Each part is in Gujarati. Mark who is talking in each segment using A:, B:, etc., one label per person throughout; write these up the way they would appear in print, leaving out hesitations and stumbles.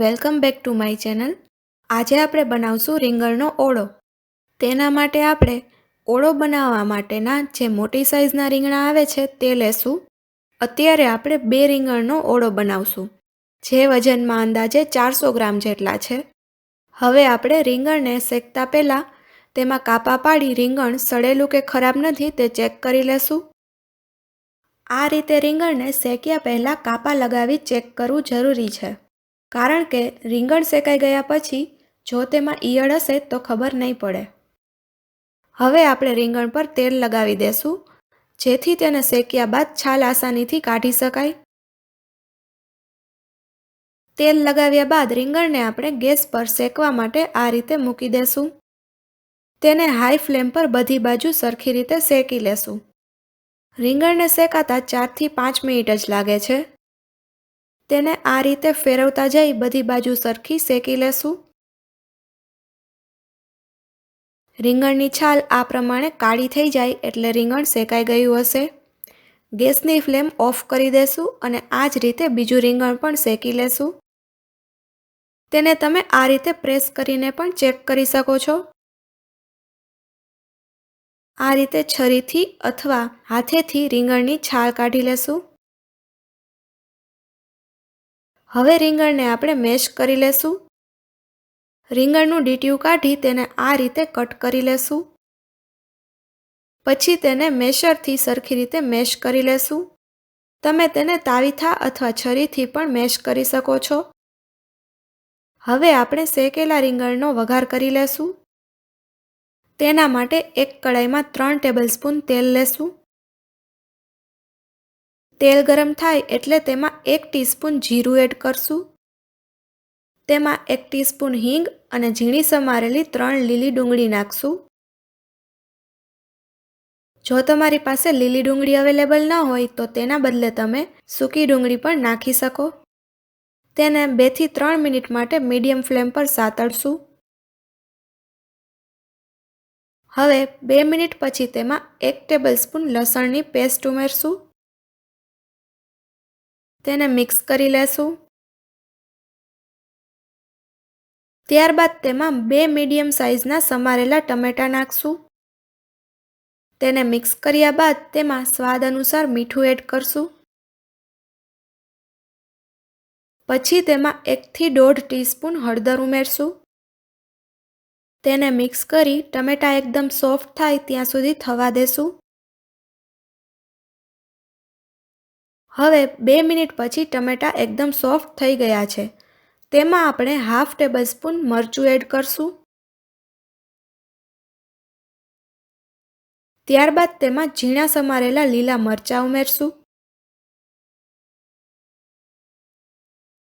A: Welcome back to my channel. આજે આપણે બનાવશું રીંગણનો ઓળો। તેના માટે આપણે ઓળો બનાવવા માટેના જે મોટી સાઈઝના રીંગણા આવે છે તે લેશું। અત્યારે આપણે 2 રીંગણનો ઓળો બનાવશું, જે વજનમાં અંદાજે 400 ગ્રામ જેટલા છે। હવે આપણે રીંગણને શેકતા પહેલાં તેમાં કાપા પાડી રીંગણ સડેલું કે ખરાબ નથી તે ચેક કરી લેશું। આ રીતે રીંગણને શેક્યા પહેલાં કાપા લગાવી ચેક કરવું જરૂરી છે, કારણ કે રીંગણ શેકાઈ ગયા પછી જો તેમાં ઈયળ હશે તો ખબર નહીં પડે। હવે આપણે રીંગણ પર તેલ લગાવી દેશું, જેથી તેને શેક્યા બાદ છાલ આસાનીથી કાઢી શકાય। તેલ લગાવ્યા બાદ રીંગણને આપણે ગેસ પર શેકવા માટે આ રીતે મૂકી દેશું। તેને હાઈ ફ્લેમ પર બધી બાજુ સરખી રીતે શેકી લેશું। રીંગણને શેકાતા 4 થી 5 મિનિટ જ લાગે છે। તેને આ રીતે ફેરવતા જઈ બધી બાજુ સરખી શેકી લેશું। રીંગણની છાલ આ પ્રમાણે કાળી થઈ જાય એટલે રીંગણ શેકાઈ ગયું હશે। ગેસની ફ્લેમ ઓફ કરી દેશું અને આ જ રીતે બીજું રીંગણ પણ શેકી લેશું। તેને તમે આ રીતે પ્રેસ કરીને પણ ચેક કરી શકો છો। આ રીતે છરીથી અથવા હાથેથી રીંગણની છાલ કાઢી લેશું। હવે રીંગણને આપણે મેશ કરી લેશું। રીંગણનું ડીટીયું કાઢી તેને આ રીતે કટ કરી લેશું। પછી તેને મેશરથી સરખી રીતે મેશ કરી લેશું। તમે તેને તાવીથા અથવા છરીથી પણ મેશ કરી શકો છો। હવે આપણે શેકેલા રીંગણનો વઘાર કરી લેશું। તેના માટે એક કડાઈમાં 3 ટેબલસ્પૂન તેલ લેશું। તેલ ગરમ થાય એટલે તેમાં 1 ટીસ્પૂન જીરું એડ કરશું। તેમાં 1 ટીસ્પૂન હિંગ અને ઝીણી સમારેલી 3 લીલી ડુંગળી નાખશું। જો તમારી પાસે લીલી ડુંગળી અવેલેબલ ન હોય તો તેના બદલે તમે સૂકી ડુંગળી પણ નાખી શકો। તેને 2 થી 3 મિનિટ માટે મીડિયમ ફ્લેમ પર સાતળશું। હવે 2 મિનિટ પછી તેમાં 1 ટેબલસ્પૂન લસણની પેસ્ટ ઉમેરશું। તેને મિક્સ કરી લેશું। ત્યારબાદ તેમાં 2 મીડિયમ સાઇઝના સમારેલા ટમેટાં નાખશું। તેને મિક્સ કર્યા બાદ તેમાં સ્વાદ અનુસાર મીઠું એડ કરશું। પછી તેમાં 1 થી 1.5 ટીસ્પૂન હળદર ઉમેરશું। તેને મિક્સ કરી ટમેટાં એકદમ સોફ્ટ થાય ત્યાં સુધી થવા દેશું। હવે 2 મિનિટ પછી ટમેટાં એકદમ સોફ્ટ થઈ ગયા છે। તેમાં આપણે હાફ ટેબલસ્પૂન મરચું એડ કરશું। ત્યારબાદ તેમાં ઝીણા સમારેલા લીલા મરચાં ઉમેરશું।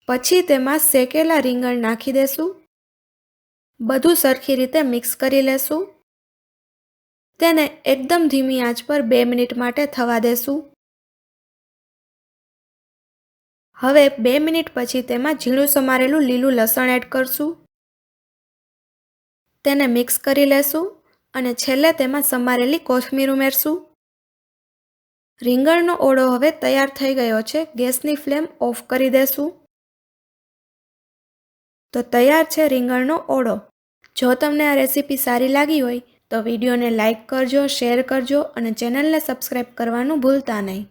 A: પછી તેમાં શેકેલા રીંગણ નાખી દેશું। બધું સરખી રીતે મિક્સ કરી લેશું। તેને એકદમ ધીમી આંચ પર 2 મિનિટ માટે થવા દેશું। હવે 2 મિનિટ પછી તેમાં ઝીણું સમારેલું લીલું લસણ એડ કરશું। તેને મિક્સ કરી લેશું અને છેલ્લે તેમાં સમારેલી કોથમીર ઉમેરશું। રીંગણનો ઓળો હવે તૈયાર થઈ ગયો છે। ગેસની ફ્લેમ ઓફ કરી દેશું। તો તૈયાર છે રીંગણનો ઓળો। જો તમને આ રેસીપી સારી લાગી હોય તો વિડીયોને લાઇક કરજો, શેર કરજો અને ચેનલને સબસ્ક્રાઈબ કરવાનું ભૂલતા નહીં।